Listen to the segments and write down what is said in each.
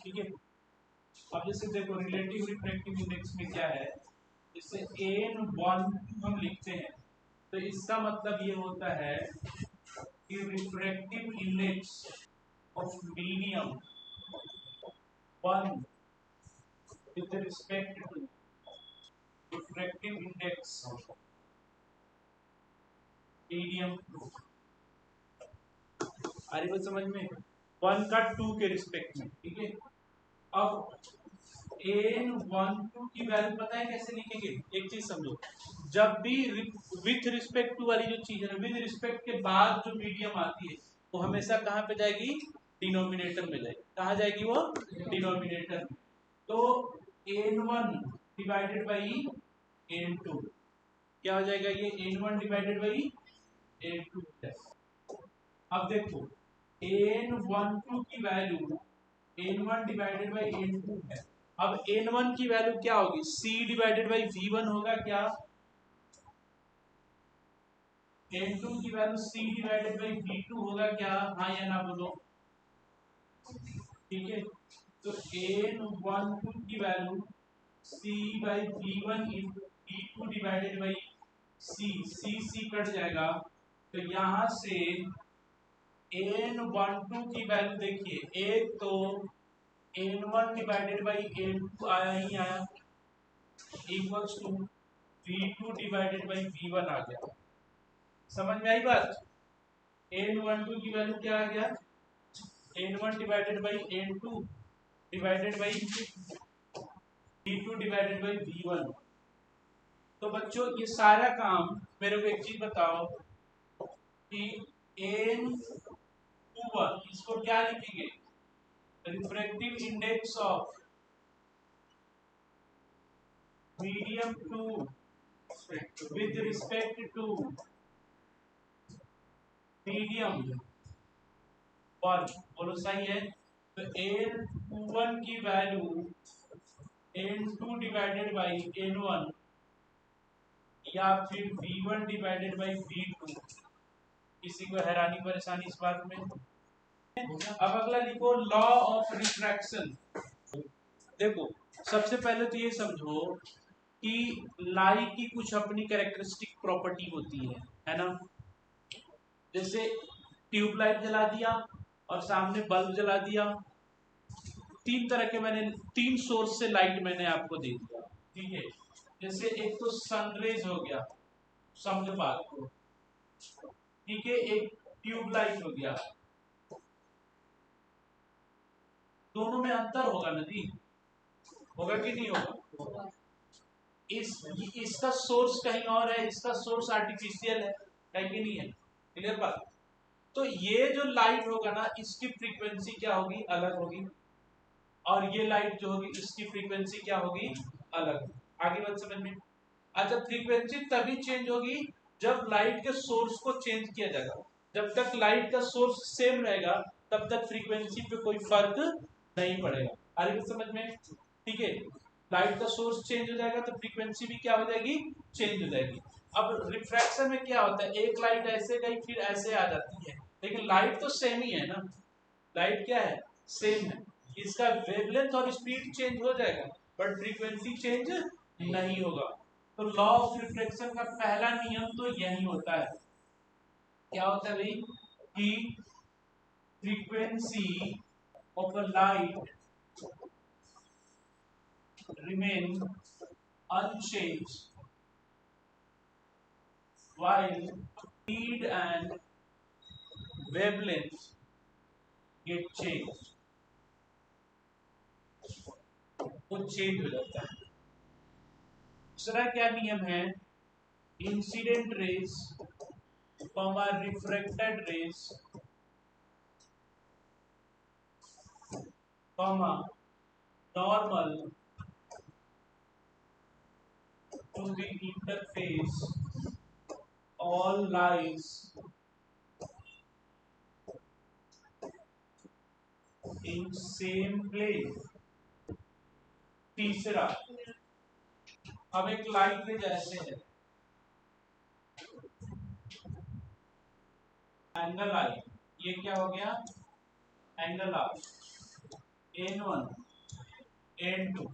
ठीक है। अब जैसे देखो रिलेटिव रिफ्रैक्टिव इंडेक्स में क्या है, जैसे n1 हम लिखते हैं तो इसका मतलब ये होता है कि refractive index of medium 1 with respect to refractive index medium 2। आ रही बात समझ में? 1 का 2 के रिस्पेक्ट में, ठीक है। अब n12 की वैल्यू पता है कैसे लिखेंगे? एक चीज समझो, जब भी विथ रिस्पेक्ट टू वाली जो चीज है, विथ रिस्पेक्ट के बाद जो मीडियम आती है वो हमेशा कहाँ पे जाएगी? डिनोमिनेटर में जाएगी। कहाँ जाएगी वो? डिनोमिनेटर में। तो n1 डिवाइडेड बाई n2 क्या हो जाएगा? ये n1 डिवाइडेड बाई n2। अब देखो n12 की value n1 divided by n2 है। अब n1 की वैल्यू क्या होगी? c डिवाइडेड बाई v1 होगा क्या? n2 की value c divided by v2 होगा क्या? हाँ या ना बोलो। ठीक है, तो n12 की value c by v1 into v2 divided by c cut जाएगा। तो यहां से n12 की वैल्यू देखिए, एक तो n1 डिवाइडेड बाई n2 आया ही आया, equals to v2 divided by v1 आ गया। समझ में आई बात? n12 की वैल्यू क्या आ गया? n1 divided by n2 divided by v2 divided by v1। तो बच्चों ये सारा काम मेरे को एक चीज बताओ कि n21 इसको क्या लिखेंगे? Refractive index of medium 2 with respect to medium 1। बोलो सही है? तो n21 की value n2 divided by n1 या फिर v1 डिवाइडेड बाई v2। किसी को हैरानी परेशानी इस बात में? अब अगला लिखो लॉ ऑफ रिफ्रैक्शन। देखो सबसे पहले तो ये समझो कि लाइट की कुछ अपनी कैरेक्टरिस्टिक प्रॉपर्टी होती है ना? जैसे ट्यूबलाइट जला दिया और सामने बल्ब जला दिया, तीन तरह के मैंने तीन सोर्स से लाइट मैंने आपको दे दिया, ठीक है। जैसे एक तो सनरेज हो गया, समझ बात को, ठीक है। एक ट्यूबलाइट हो गया, दोनों में अंतर होगा ना जी? होगा कि नहीं होगा? इसका सोर्स कहीं और है, इसका सोर्स आर्टिफिशियल है कि नहीं है? क्लियर बात? तो ये जो लाइट होगा ना, इसकी फ्रीक्वेंसी क्या होगी? अलग होगी। और ये लाइट जो होगी इसकी फ्रीक्वेंसी क्या होगी? अलग। आगे बात समझ में? अच्छा, फ्रीक्वेंसी तभी चेंज होगी जब लाइट के सोर्स को चेंज किया जाएगा। जब तक लाइट का सोर्स सेम रहेगा तब तक फ्रीक्वेंसी पे कोई फर्क नहीं पड़ेगा। आगे समझ में? ठीक है, लाइट का सोर्स चेंज हो जाएगा तो फ्रीक्वेंसी भी क्या हो जाएगी? चेंज हो जाएगी। अब रिफ्रैक्शन में क्या होता है? एक लाइट ऐसे गई फिर ऐसे आ जाती है, लेकिन लाइट तो सेम ही है ना। लाइट क्या है? सेम है। इसका वेवलेंथ और स्पीड चेंज हो जाएगा बट फ्रीक्वेंसी चेंज नहीं होगा। तो लॉ ऑफ रिफ्लेक्शन का पहला नियम तो यही होता है। क्या होता है भाई? कि frequency of a light remain unchanged while speed and wavelength get changed। वो चेंज हो जाता है। दूसरा क्या नियम है? Incident rays comma refracted rays comma normal to the interface all lies in same place। तीसरा, अब एक लाइट में जैसे है एंगल आई, ये क्या हो गया? एंगल आई, N1 N2,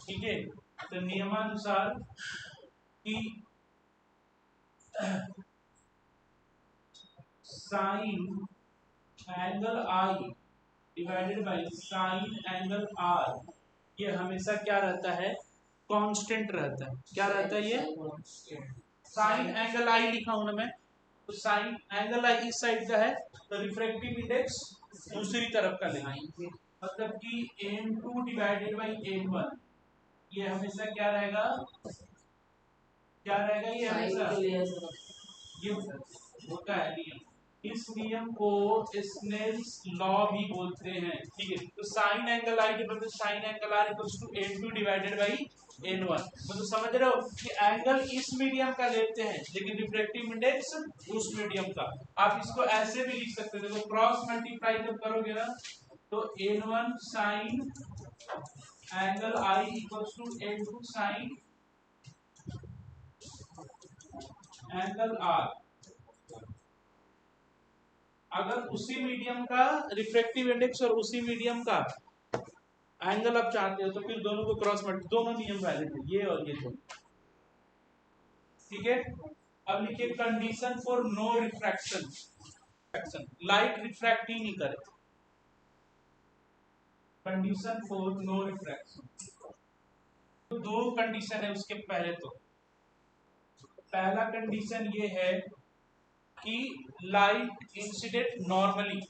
ठीक है। तो नियमानुसार कि sign angle I divided by sine angle R, ये हमेशा क्या रहता है, कांस्टेंट रहता है। क्या रहता है ये, साइन एंगल I लिखा हूं ना मैं, तो साइन एंगल I इस साइड का है, तो रिफ्रैक्टिव इंडेक्स दूसरी तरफ का लेंगे, मतलब कि N2 डिवाइडेड बाई N1, ये हमेशा क्या रहेगा, क्या रहेगा, ये हमेशा ये होता है नियम। इस नियम को स्नेल्स लॉ भी बोलते हैं, ठीक है। तो साइन एंगल I के बदले sine angle R equals to N2 divided by N1, मतलब समझ रहे हो कि एंगल इस मीडियम का लेते हैं लेकिन रिफ्रैक्टिव इंडेक्स उस मीडियम का। आप इसको ऐसे भी लिख सकते हो, देखो क्रॉस मल्टीप्लाई जब करोगे ना, तो N1 sine angle I equals to N2 sine angle R। अगर उसी मीडियम का रिफ्रैक्टिव इंडेक्स और उसी मीडियम का एंगल आप चाहते हो, तो फिर दोनों को क्रॉस मल्टीप्लाई, दोनों नियम वैलिड है, ये और ये दोनों, ठीक है। अब लिखिए condition for no refraction, light refract ही नहीं करे, कंडीशन फॉर नो रिफ्रैक्शन। तो दो कंडीशन है उसके पहले। तो पहला कंडीशन ये है कि लाइट इंसिडेंट नॉर्मली,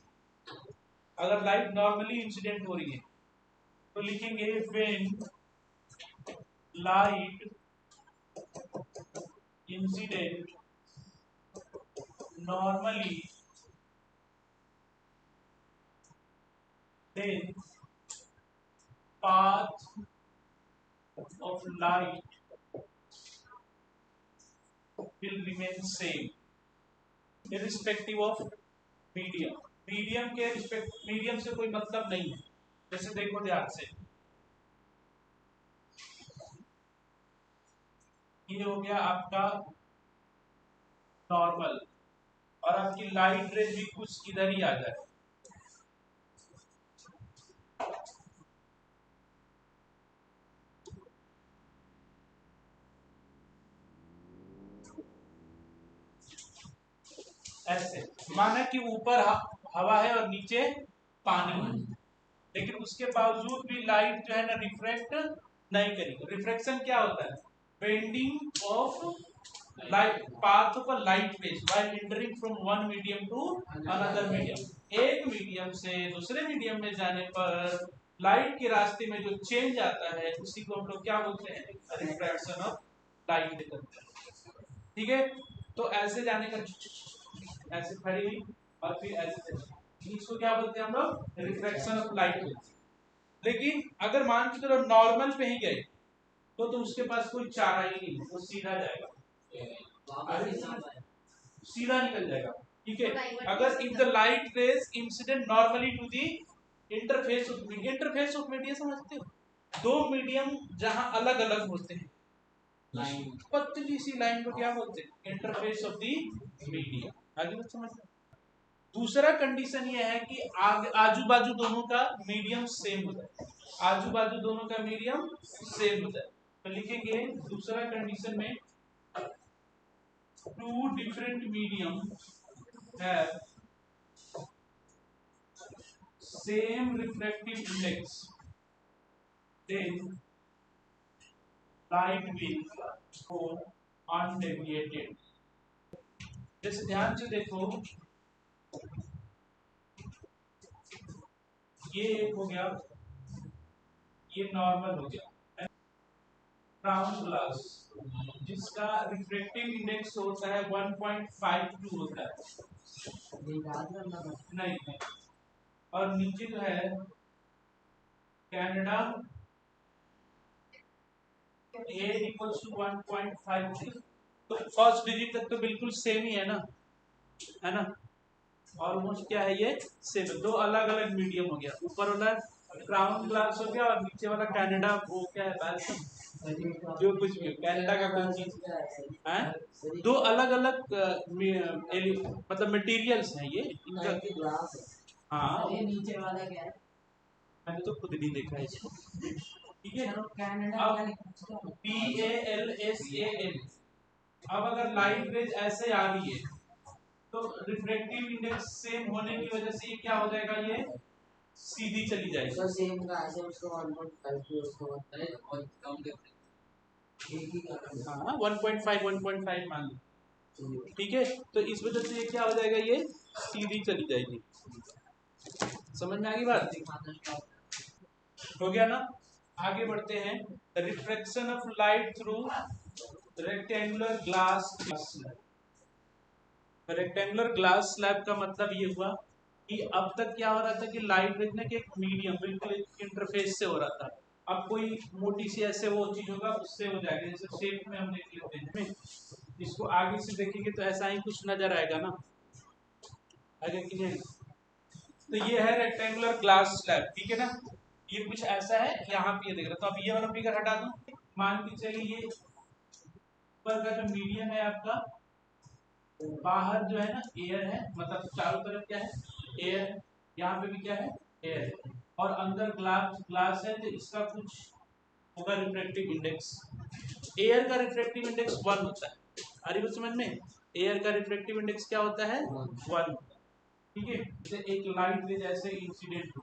अगर लाइट नॉर्मली इंसिडेंट हो रही है तो लिखेंगे when light incident normally then path of light will remain same irrespective of medium। Medium के रिस्पेक्ट, मीडियम से कोई मतलब नहीं है। जैसे देखो ध्यान से, ये हो गया आपका नॉर्मल, और आपकी लाइट रेज भी कुछ इधर ही आ जाए, ऐसे माना कि ऊपर हवा है और नीचे पानी है, लेकिन उसके बावजूद भी लाइट जो है ना रिफ्रैक्ट नहीं करेगी। रिफ्रैक्शन क्या होता है, bending of light, path of a light rays while entering from one medium to another medium. एक मीडियम से दूसरे मीडियम में जाने पर लाइट के रास्ते में जो चेंज आता है उसी को हम लोग क्या बोलते हैं, रिफ्रैक्शन ऑफ लाइट कहते हैं, ठीक है। तो ऐसे जाने का, ऐसे खड़ी हुई और फिर ऐसे, इसको क्या बोलते हैं हम लोग, रिफ्रैक्शन ऑफ लाइट। लेकिन अगर मान के चलो नॉर्मल पे ही गए तो उसके पास कोई चारा ही नहीं, वो सीधा जाएगा, सीधा निकल जाएगा, ठीक है। अगर if the light rays incident normally to the interface of medium, interface of medium समझते हो, दो मीडियम जहां अलग अलग होते हैं, पतली सी लाइन को क्या बोलते हैं, इंटरफेस ऑफ द मीडियम। आगे बात समझ। दूसरा कंडीशन ये है कि आजू बाजू दोनों का मीडियम सेम होता है, आजू बाजू दोनों का मीडियम सेम होता है। तो लिखेंगे दूसरा कंडीशन में, two different medium have same refractive index then light will go undeviated। जैसे ध्यान से देखो, ये एक हो गया, ये नॉर्मल हो गया, राउंड ग्लास जिसका रिफ्रैक्टिव इंडेक्स होता है 1.52 होता है, नहीं, और नीचे जो है कनाडा A इक्वल्स टू 1.53, तो फर्स्ट डिजिट तक तो बिल्कुल सेम ही है ना, ऑलमोस्ट क्या है ये सेम। दो अलग अलग मीडियम हो गया, ऊपर वाला क्राउन ग्लास हो गया और नीचे वाला कनाडा, वो क्या है बैल्सम, जो कुछ भी कनाडा का कोई चीज है, दो अलग अलग मतलब मटेरियल्स हैं ये इनका। हाँ, नीचे वाला क्या है, मैंने तो खुद नहीं देखा है इसको। ठीक है, अब PALSAN। अब अगर लाइट रेज ऐसे आ रही है तो रिफ्रैक्टिव इंडेक्स सेम होने की वजह से ये क्या हो जाएगा, ये सीधी चली जाएगी। सर सेम का ऐसे उसको 1.5 की उसको होता है और कम करते हैं। हाँ 1.5 1.5 मान लो। ठीक है, तो इस वजह से ये क्या हो जाएगा, ये सीधी चली जाएगी। समझ में आ गई बात? हो गया ना। आगे बढ़ते हैं। Refraction of light through rectangular glass slab. Rectangular glass slab का मतलब ये हुआ कि अब तक क्या हो रहा था कि लाइट रेज ना कि एक मीडियम बिल्कुल इंटरफेस से हो रहा था। अब कोई मोटी सी ऐसे वो चीज होगा उससे हो जाएगा, जैसे शेप में हम देख लेते हैं। इसको आगे से देखेंगे तो ऐसा ही कुछ नजर आएगा ना, आगे की नहीं। तो ये है रेक्टेंगुलर ग्लास स्लैब, ठीक है ना। ये कुछ ऐसा है, यहाँ पे ये देख रहा। तो अब ये वाला फिगर हटा दूं, मान के चलिए ये ऊपर का जो मीडियम है आपका, बाहर जो है ना एयर है, मतलब चारों तरफ क्या है, एयर। यहाँ पे भी क्या है, एयर। और अंदर ग्लास ग्लास है, तो इसका कुछ होगा रिफ्रैक्टिव इंडेक्स। एयर का रिफ्रैक्टिव इंडेक्स 1 होता है। आ रही बात समझ में? एयर का रिफ्रैक्टिव इंडेक्स क्या होता है, 1। ठीक है, जैसे एक लाइट रेज ऐसे इंसिडेंट हो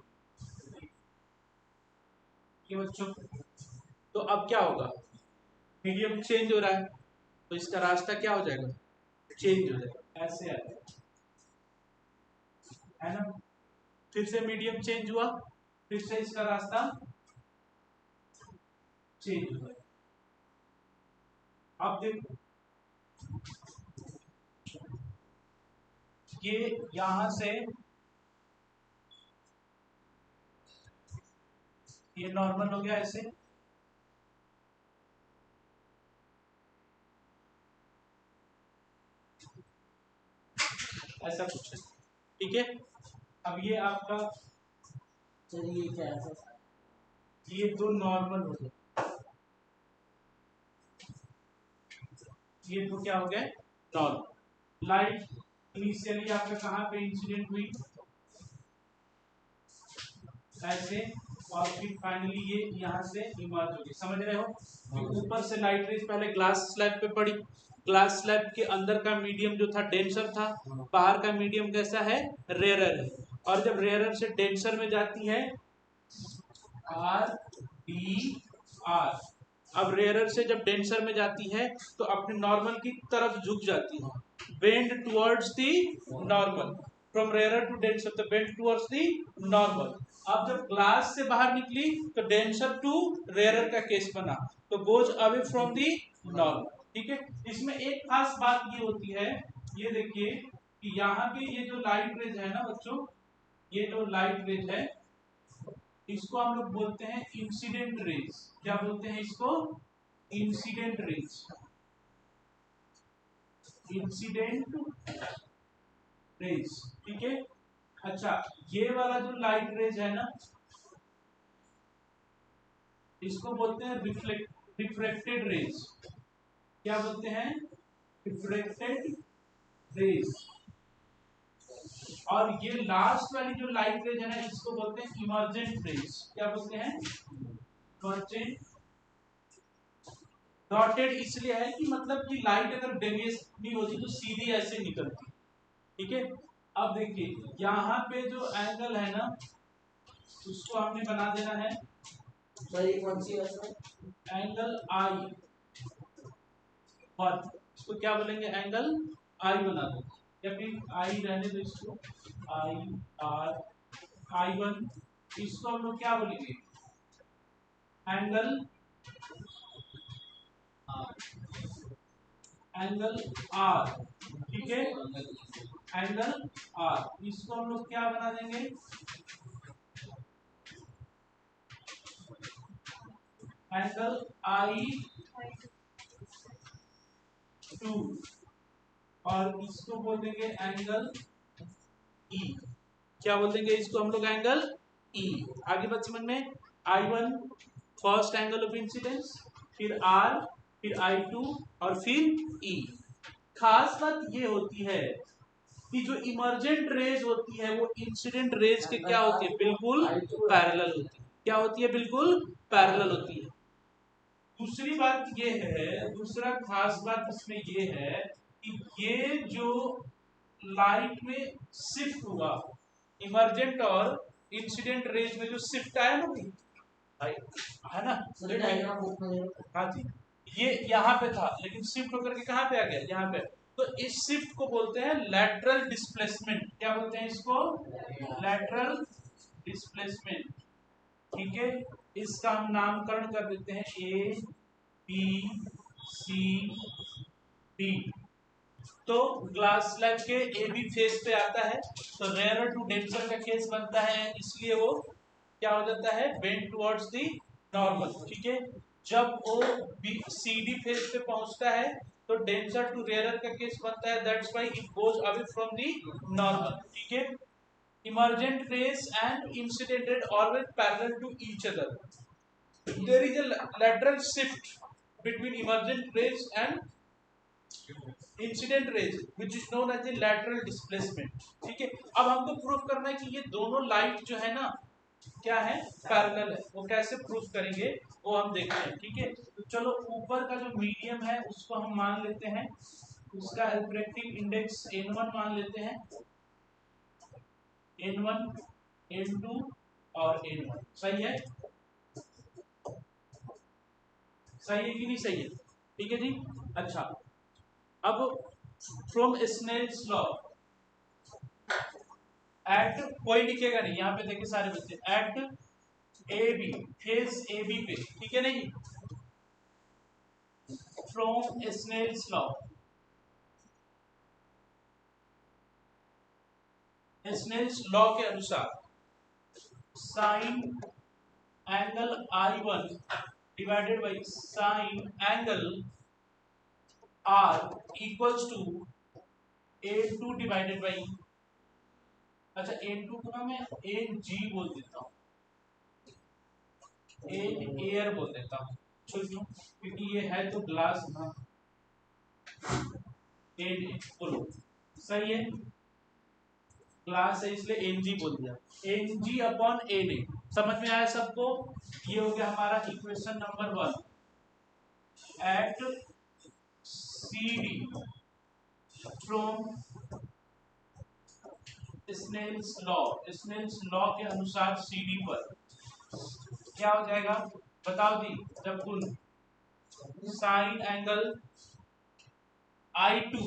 कि बच्चों, तो अब क्या होगा, मीडियम चेंज हो रहा है तो इसका रास्ता क्या हो जाएगा, चेंज हो जाएगा, ऐसे आ जाएगा, है ना। फिर से मीडियम चेंज हुआ, फिर से इसका रास्ता चेंज हो जाएगा। अब देखो ये यहां से ये नॉर्मल हो गया ऐसे, ऐसा कुछ है। ठीक है, अब ये आपका, चलिए क्या है, ये दो नॉर्मल हो गए, ये तो क्या हो गया, नॉर्मल। लाइट इनिशियली आपका कहाँ पे इंसिडेंट हुई, ऐसे, और फिर फाइनली ये यहाँ से इमर्ज हो गई। समझ रहे हो? ऊपर से लाइट रेज पहले ग्लास स्लैब पे पड़ी, ग्लास स्लैब के अंदर का मीडियम जो था डेंसर था, बाहर का मीडियम कैसा है, रेयरर है। और जब रेयरर से डेंसर में जाती है, RDR, अब रेयरर से जब डेंसर में जाती है तो अपने नॉर्मल की तरफ झुक जाती है, bend towards the normal, from rarer to denser तो बेंड टुवर्ड्स दी नॉर्मल। अब जब ग्लास से बाहर निकली तो डेंसर टू रेयरर का केस बना, तो goes away from the normal. ठीक है, इसमें एक खास बात ये होती है, ये देखिए कि यहाँ पे ये जो लाइट रेज है ना बच्चों, ये जो लाइट रेज है इसको हम लोग बोलते हैं इंसिडेंट रेज। क्या बोलते हैं इसको, इंसिडेंट रेज, इंसिडेंट रेज। ठीक है, अच्छा ये वाला जो लाइट रेज है ना इसको बोलते हैं रिफ्रैक्टेड रेज। क्या बोलते हैं, रिफ्रैक्टेड रेज। और ये लास्ट वाली जो लाइट रेज है ना इसको बोलते हैं इमर्जेंट रेज। क्या बोलते हैं, इमर्जेंट। डॉटेड इसलिए है कि मतलब कि लाइट अगर डेविएट नहीं होती तो सीधी ऐसे निकलती। ठीक है, अब देखिए यहाँ पे जो एंगल है ना उसको हमने बना देना है, सर ये कौन सी है, एंगल आई, और इसको क्या बोलेंगे, एंगल आई बना दो, या फिर आई रहने दो इसको, IR, I1। इसको हम लोग क्या बोलेंगे, एंगल एंगल R। ठीक है, एंगल R, इसको हम लोग क्या बना देंगे, एंगल I2, और इसको बोल देंगे एंगल E। क्या बोल देंगे इसको हम लोग, एंगल E। आगे बात समझ में, I1 first angle of incidence, फिर R, फिर I2 और फिर E। खास बात ये होती है कि जो इमर्जेंट रेज होती है वो इंसिडेंट रेज के क्या होती है, बिल्कुल पैरेलल होती है। क्या होती है, बिल्कुल पैरेलल होती है। दूसरी बात ये है, दूसरा खास बात इसमें ये है कि ये जो लाइट में शिफ्ट हुआ, इमर्जेंट और इंसिडेंट रेज में जो शिफ्ट आया ना भाई, है ना, हाँ जी, ये यहाँ पे था लेकिन शिफ्ट होकर के कहाँ पे आ गया, यहाँ पे। तो इस शिफ्ट को बोलते हैं लैटरल डिस्प्लेसमेंट। क्या बोलते हैं इसको, लैटरल डिस्प्लेसमेंट। ठीक है, इसका हम नामकरण कर देते हैं ए बी सी डी। तो ग्लास स्लैब के ए बी फेज पे आता है तो रेयर टू डेंसर का केस बनता है, इसलिए वो क्या हो जाता है, बेंड टुवर्ड्स द नॉर्मल। ठीक है, जब O B C D phase पे पहुंचता है तो डेंसर टू रेयर का केस बनता है, that's why it goes away from the normal. ठीक है, emergent rays and incident ray always parallel to each other. There is a lateral shift between emergent rays and incident rays which is known as the lateral displacement. ठीक है, अब हमको proof करना है कि ये दोनों लाइट जो है ना क्या है, पैरेलल है। वो कैसे प्रूफ करेंगे वो हम देखते हैं। ठीक है, तो चलो ऊपर का जो मीडियम है उसको हम मान लेते हैं, उसका रिफ्रैक्टिव इंडेक्स n1 मान लेते हैं, n1 n2 और n1। सही है, सही है कि नहीं सही है, ठीक है जी। अच्छा, अब फ्रॉम स्नेल्स लॉ एट, कोई लिखेगा नहीं यहाँ पे, देखिए सारे बच्चे, at A B, phase A B पे, ठीक है नहीं, from Snell's law, Snell's law के अनुसार sine angle I1 divided by sine angle R equals to A2 divided by, अच्छा A2 को ना मैं AG बोल देता हूँ, एन एयर बोल देता हूँ, क्यों, क्योंकि ये है तो ग्लास ना, एन बोलो, सही है, ग्लास है इसलिए एनजी बोल दिया, एनजी अपॉन एन ए। समझ में आया सबको, ये हो गया हमारा equation number 1। At C D from Snell's law, Snell's law के अनुसार सी डी पर क्या हो जाएगा बताओ दी, जब कुल sine angle I2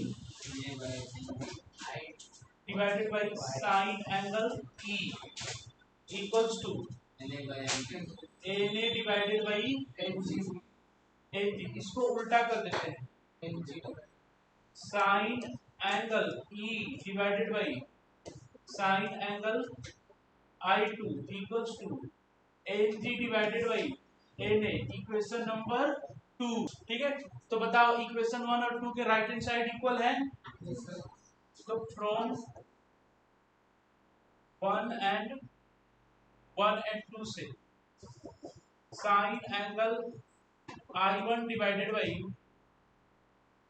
divided by sine angle E equals to NA divided by NG। इसको उल्टा कर देते हैं, sine angle E divided by sine angle I2 equals to NG divided by NA, equation number 2। ठीक है, तो बताओ इक्वेशन 1 और 2 के राइट हैंड साइड इक्वल है, तो फ्रॉम 1 एंड 2 से sine angle I1 divided by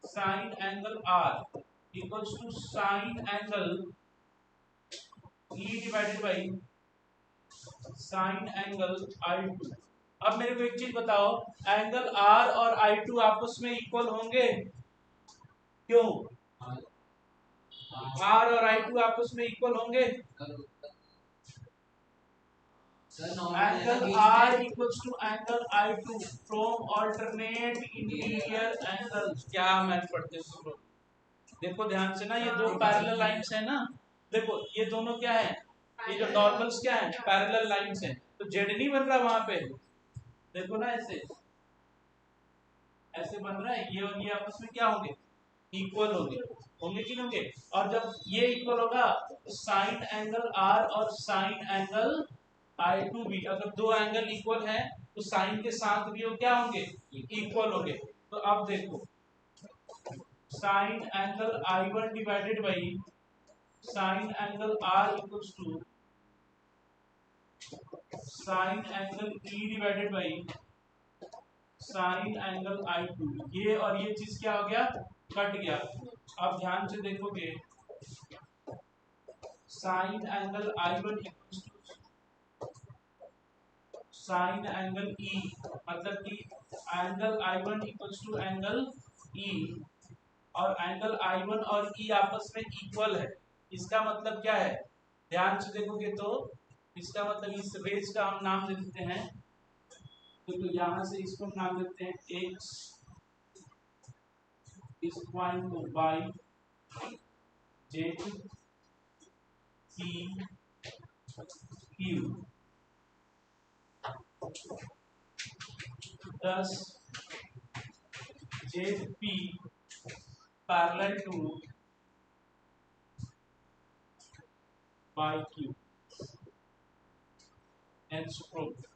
sine angle R equals to sine angle E divided by sine angle I2। अब मेरे को एक चीज बताओ, एंगल R और I2 आपस में इक्वल होंगे, क्यों, R और I2 आपस में इक्वल होंगे, angle R equals to angle I2 from alternate interior angles. क्या मैथ पढ़ते हो, देखो ध्यान से ना, ये दो पैरेलल लाइंस है ना, देखो ये दोनों क्या है, ये जो नॉर्मल्स क्या है, पैरेलल लाइंस है, तो जेड नहीं बन रहा वहां पे, देखो ना ऐसे ऐसे बन रहा है, ये और ये आपस में क्या होंगे, इक्वल होंगे, होंगे कि नहीं होंगे। और जब ये इक्वल होगा तो साइन एंगल R और साइन एंगल I2 भी, अगर दो एंगल इक्वल है तो साइन के साथ भी वो क्या होंगे, इक्वल होंगे। तो अब देखो sine angle I1 divided by sine angle R equals to sine angle E divided by sine angle I2, ये और ये चीज क्या हो गया, कट गया। अब ध्यान से देखोगे sine angle I1 equals to sine angle E, मतलब कि angle I1 equals to angle E, और एंगल I1 और E आपस में इक्वल है। इसका मतलब क्या है, ध्यान से देखोगे तो इसका मतलब इस रेज का हम नाम दे देते हैं, तो यहां से इसको नाम देते हैं x is equal to y Z p q, thus Z p parallel to y q, hence proved।